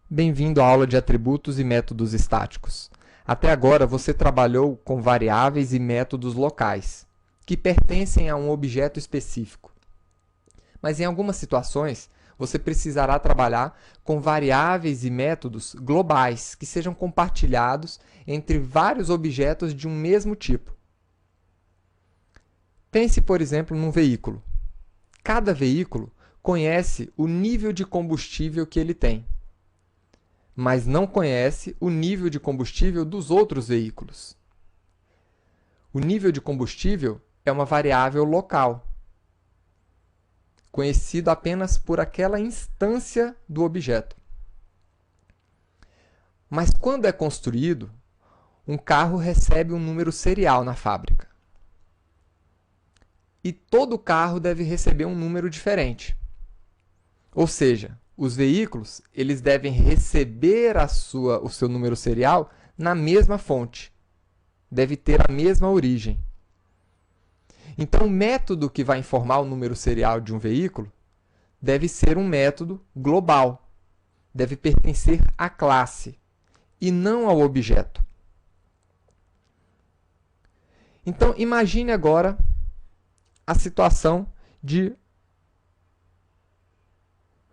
Bem-vindo à aula de atributos e métodos estáticos. Até agora, você trabalhou com variáveis e métodos locais, que pertencem a um objeto específico. Mas em algumas situações, você precisará trabalhar com variáveis e métodos globais, que sejam compartilhados entre vários objetos de um mesmo tipo. Pense, por exemplo, num veículo. Cada veículo conhece o nível de combustível que ele tem, mas não conhece o nível de combustível dos outros veículos. O nível de combustível é uma variável local, conhecido apenas por aquela instância do objeto. Mas quando é construído, um carro recebe um número serial na fábrica. E todo carro deve receber um número diferente. Ou seja, os veículos eles devem receber o seu número serial na mesma fonte. Deve ter a mesma origem. Então, o método que vai informar o número serial de um veículo deve ser um método global. Deve pertencer à classe e não ao objeto. Então, imagine agora a situação de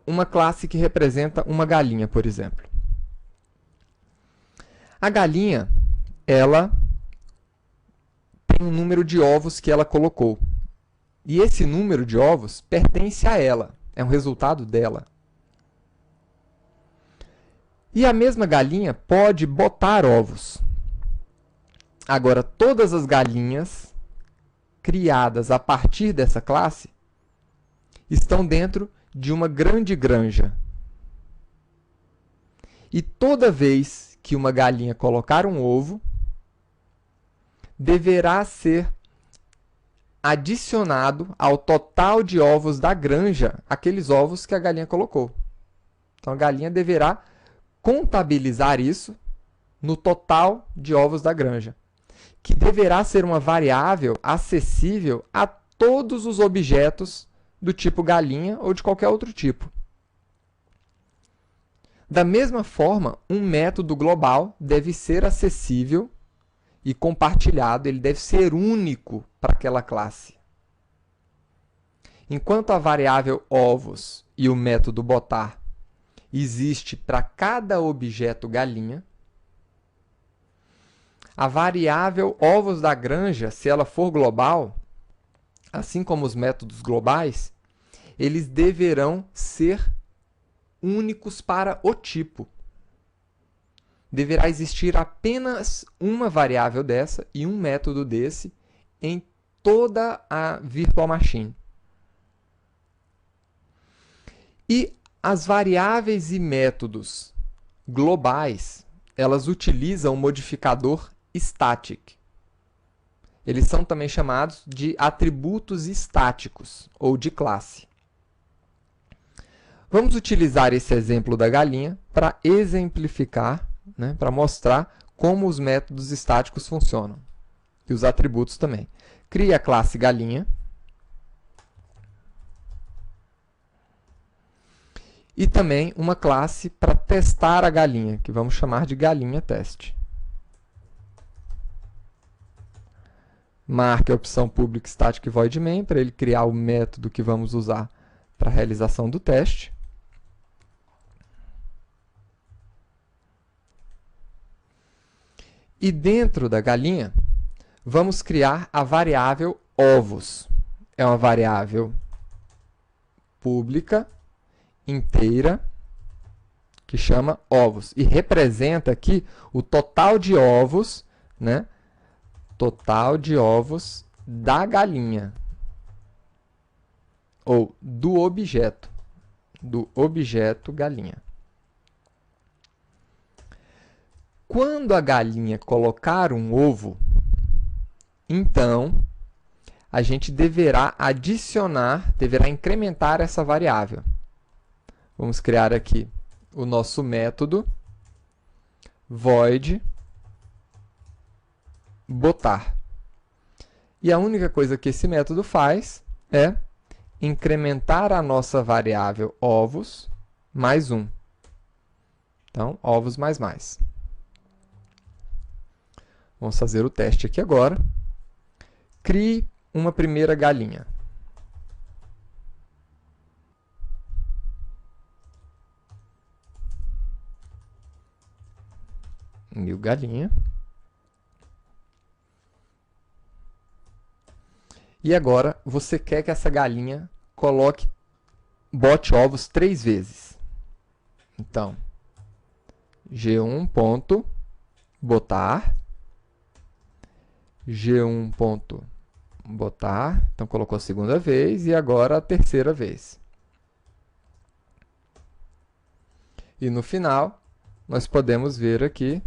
uma classe que representa uma galinha, por exemplo. A galinha, ela tem um número de ovos que ela colocou. E esse número de ovos pertence a ela, é um resultado dela. E a mesma galinha pode botar ovos. Agora, todas as galinhas criadas a partir dessa classe estão dentro de uma grande granja. E toda vez que uma galinha colocar um ovo, deverá ser adicionado ao total de ovos da granja aqueles ovos que a galinha colocou. Então, a galinha deverá contabilizar isso no total de ovos da granja, que deverá ser uma variável acessível a todos os objetos do tipo galinha ou de qualquer outro tipo. Da mesma forma, um método global deve ser acessível e compartilhado, ele deve ser único para aquela classe. Enquanto a variável ovos e o método botar existe para cada objeto galinha, a variável ovos da granja, se ela for global, assim como os métodos globais, eles deverão ser únicos para o tipo. Deverá existir apenas uma variável dessa e um método desse em toda a Virtual Machine. E as variáveis e métodos globais, elas utilizam o modificador static. Eles são também chamados de atributos estáticos ou de classe. Vamos utilizar esse exemplo da galinha para exemplificar, para mostrar como os métodos estáticos funcionam. E os atributos também. Crie a classe galinha. E também uma classe para testar a galinha, que vamos chamar de galinha teste. Marque a opção public static void main para ele criar o método que vamos usar para a realização do teste. E dentro da galinha, vamos criar a variável ovos. É uma variável pública, inteira, que chama ovos. E representa aqui o total de ovos, total de ovos da galinha. Ou do objeto galinha. Quando a galinha colocar um ovo, então a gente deverá incrementar essa variável. Vamos criar aqui o nosso método void botar. E a única coisa que esse método faz é incrementar a nossa variável ovos mais 1. Então, ovos mais mais. Vamos fazer o teste aqui agora. Crie uma primeira galinha. New galinha. E agora você quer que essa galinha bote ovos 3 vezes. Então, G1.botar, G1.botar, então colocou a segunda vez e agora a terceira vez. E no final, nós podemos ver aqui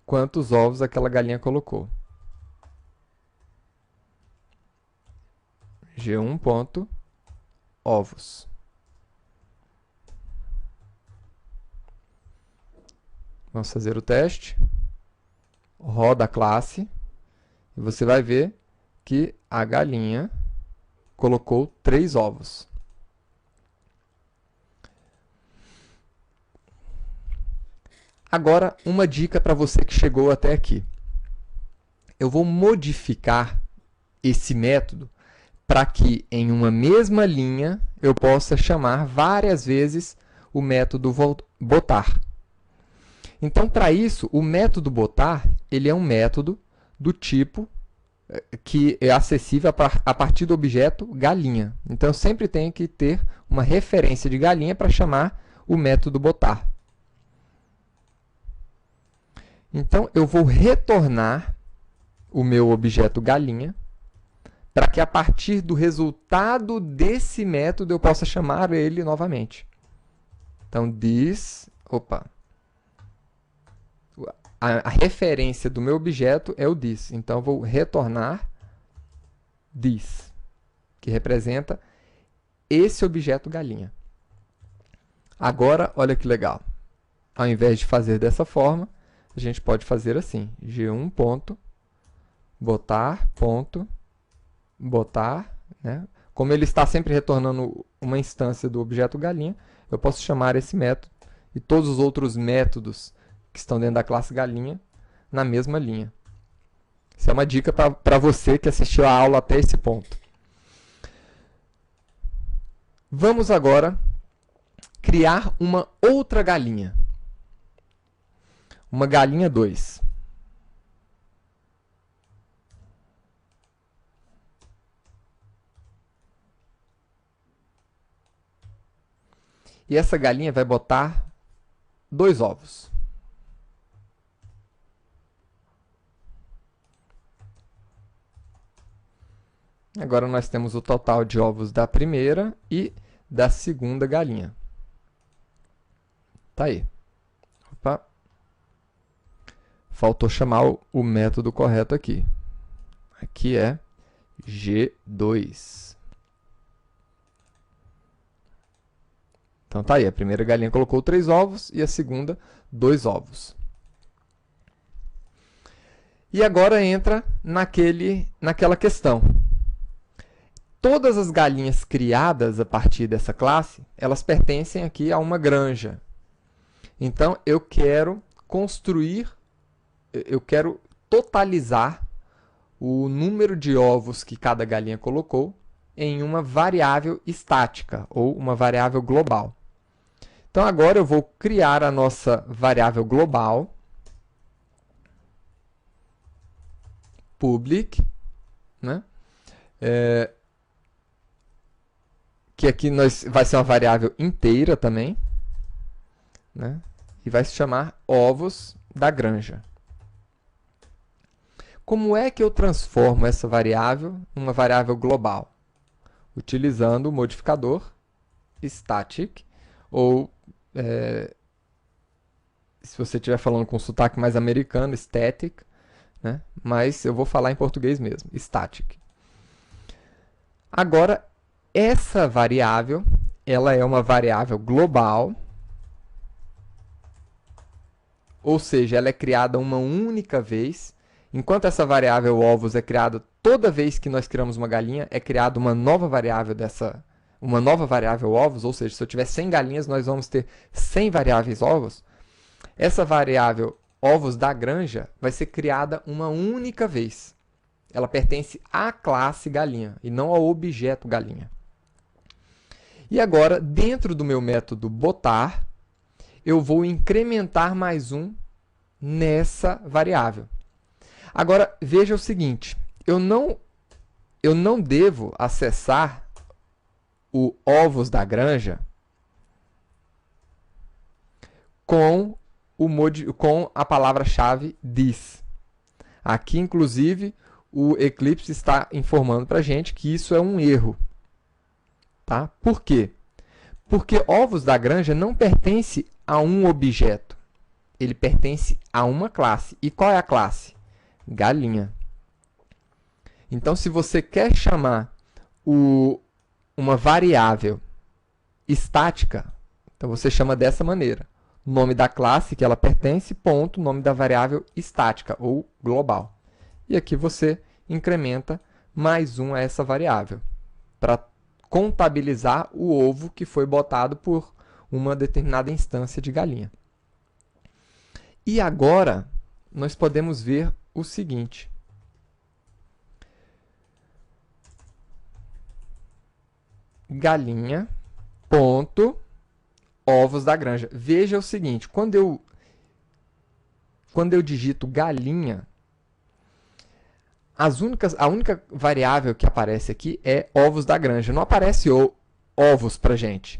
quantos ovos aquela galinha colocou. G1.ovos. Vamos fazer o teste. Roda a classe. E você vai ver que a galinha colocou 3 ovos. Agora, uma dica para você que chegou até aqui. Eu vou modificar esse método para que em uma mesma linha eu possa chamar várias vezes o método botar. Então, para isso, o método botar, ele é um método do tipo que é acessível a partir do objeto galinha. Então, eu sempre tenho que ter uma referência de galinha para chamar o método botar. Então, eu vou retornar o meu objeto galinha para que a partir do resultado desse método eu possa chamar ele novamente. Então, a referência do meu objeto é o this. Então, eu vou retornar this, que representa esse objeto galinha. Agora, olha que legal. Ao invés de fazer dessa forma, a gente pode fazer assim, G1.botar, né? Como ele está sempre retornando uma instância do objeto galinha, eu posso chamar esse método e todos os outros métodos que estão dentro da classe galinha na mesma linha. Isso é uma dica para você que assistiu a aula até esse ponto. Vamos agora criar uma outra galinha. Uma galinha 2. E essa galinha vai botar 2 ovos. Agora nós temos o total de ovos da primeira e da segunda galinha. Tá aí. Opa. Faltou chamar o método correto aqui. Aqui é G2. Então tá aí, a primeira galinha colocou 3 ovos e a segunda 2 ovos. E agora entra naquela questão. Todas as galinhas criadas a partir dessa classe, elas pertencem aqui a uma granja. Então eu quero totalizar o número de ovos que cada galinha colocou em uma variável estática ou uma variável global. Então, agora eu vou criar a nossa variável global, public, né? Que aqui vai ser uma variável inteira também, né? E vai se chamar ovos da granja. Como é que eu transformo essa variável numa variável global? Utilizando o modificador static, ou se você estiver falando com sotaque mais americano, static, né? Mas eu vou falar em português mesmo, static. Agora, essa variável, ela é uma variável global, ou seja, ela é criada uma única vez. Enquanto essa variável ovos é criada toda vez que nós criamos uma galinha, é criada uma nova variável dessa uma nova variável ovos, ou seja, se eu tiver 100 galinhas, nós vamos ter 100 variáveis ovos. Essa variável ovos da granja vai ser criada uma única vez. Ela pertence à classe galinha e não ao objeto galinha. E agora, dentro do meu método botar, eu vou incrementar mais um nessa variável. Agora, veja o seguinte, eu não devo acessar o ovos da granja com a palavra-chave this. Aqui, inclusive, o Eclipse está informando para a gente que isso é um erro. Tá? Por quê? Porque ovos da granja não pertence a um objeto. Ele pertence a uma classe. E qual é a classe? Galinha. Então, se você quer chamar uma variável estática, então você chama dessa maneira. Nome da classe que ela pertence, ponto, nome da variável estática ou global. E aqui você incrementa mais um a essa variável, para contabilizar o ovo que foi botado por uma determinada instância de galinha. E agora, nós podemos ver o seguinte. Galinha, ponto, ovos da granja. Veja o seguinte, quando eu digito galinha, a única variável que aparece aqui é ovos da granja. Não aparece ovos para a gente.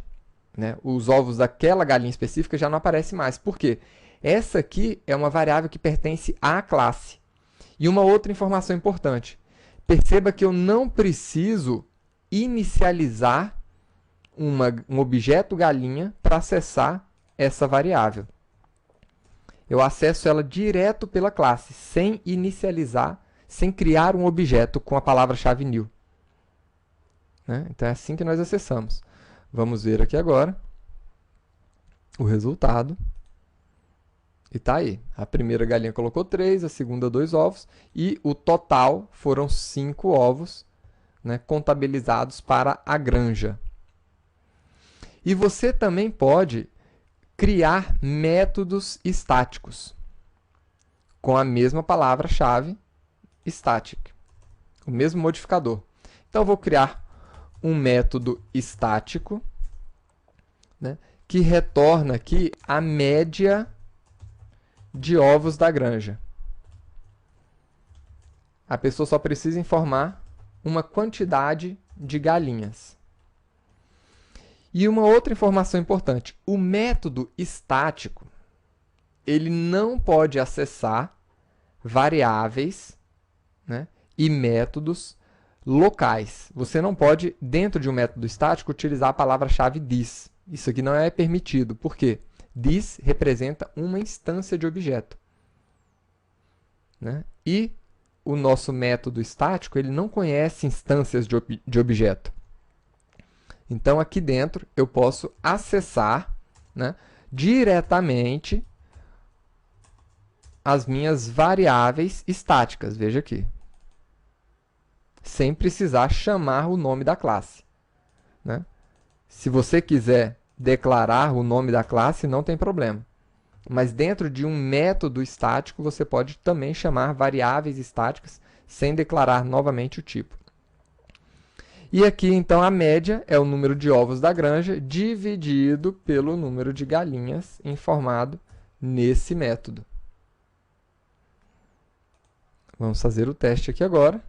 Né? Os ovos daquela galinha específica já não aparecem mais. Por quê? Essa aqui é uma variável que pertence à classe. E uma outra informação importante. Perceba que eu não preciso inicializar um objeto galinha para acessar essa variável. Eu acesso ela direto pela classe, sem inicializar, sem criar um objeto com a palavra-chave new. Né? Então é assim que nós acessamos. Vamos ver aqui agora o resultado. E está aí. A primeira galinha colocou 3, a segunda 2 ovos, e o total foram 5 ovos, né, contabilizados para a granja. E você também pode criar métodos estáticos com a mesma palavra-chave static, o mesmo modificador. Então, eu vou criar um método estático, né, que retorna aqui a média de ovos da granja. A pessoa só precisa informar uma quantidade de galinhas. E uma outra informação importante, o método estático, ele não pode acessar variáveis, né, e métodos locais. Você não pode, dentro de um método estático, utilizar a palavra-chave this. Isso aqui não é permitido. Por quê? This representa uma instância de objeto. Né? E o nosso método estático ele não conhece instâncias de objeto. Então, aqui dentro, eu posso acessar, né, diretamente as minhas variáveis estáticas. Veja aqui. Sem precisar chamar o nome da classe. Né? Se você quiser declarar o nome da classe, não tem problema. Mas dentro de um método estático, você pode também chamar variáveis estáticas sem declarar novamente o tipo. E aqui, então, a média é o número de ovos da granja dividido pelo número de galinhas informado nesse método. Vamos fazer o teste aqui agora.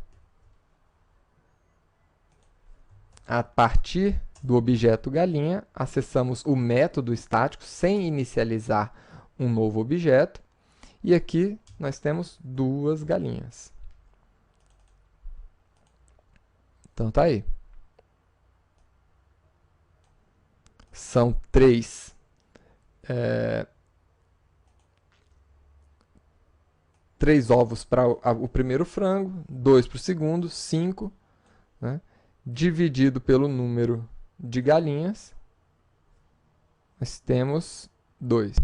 A partir do objeto galinha, acessamos o método estático sem inicializar um novo objeto. E aqui nós temos 2 galinhas. Então, tá aí. São 3 ovos para o primeiro frango, 2 para o segundo, 5, né? Dividido pelo número de galinhas, nós temos 2.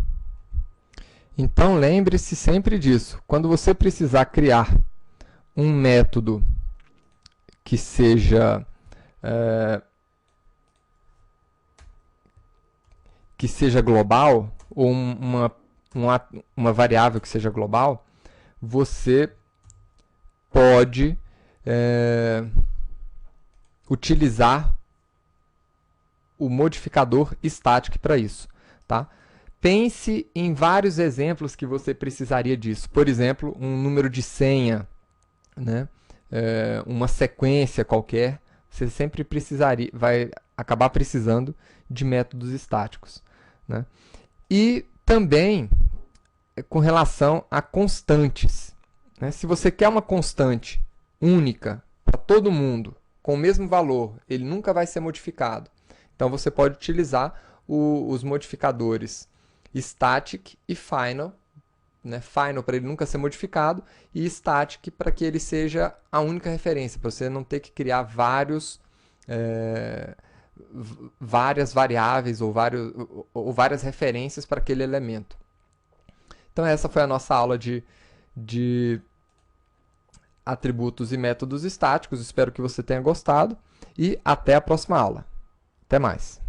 Então, lembre-se sempre disso. Quando você precisar criar um método que seja que seja global, ou uma variável que seja global, você pode utilizar o modificador static para isso, tá? Pense em vários exemplos que você precisaria disso. Por exemplo, um número de senha, né? Uma sequência qualquer. Você sempre vai acabar precisando de métodos estáticos, né? E também com relação a constantes, né? Se você quer uma constante única para todo mundo, com o mesmo valor, ele nunca vai ser modificado. Então você pode utilizar os modificadores static e final, né? Final para ele nunca ser modificado e static para que ele seja a única referência, para você não ter que criar várias variáveis ou várias referências para aquele elemento. Então essa foi a nossa aula de atributos e métodos estáticos. Espero que você tenha gostado e até a próxima aula. Até mais!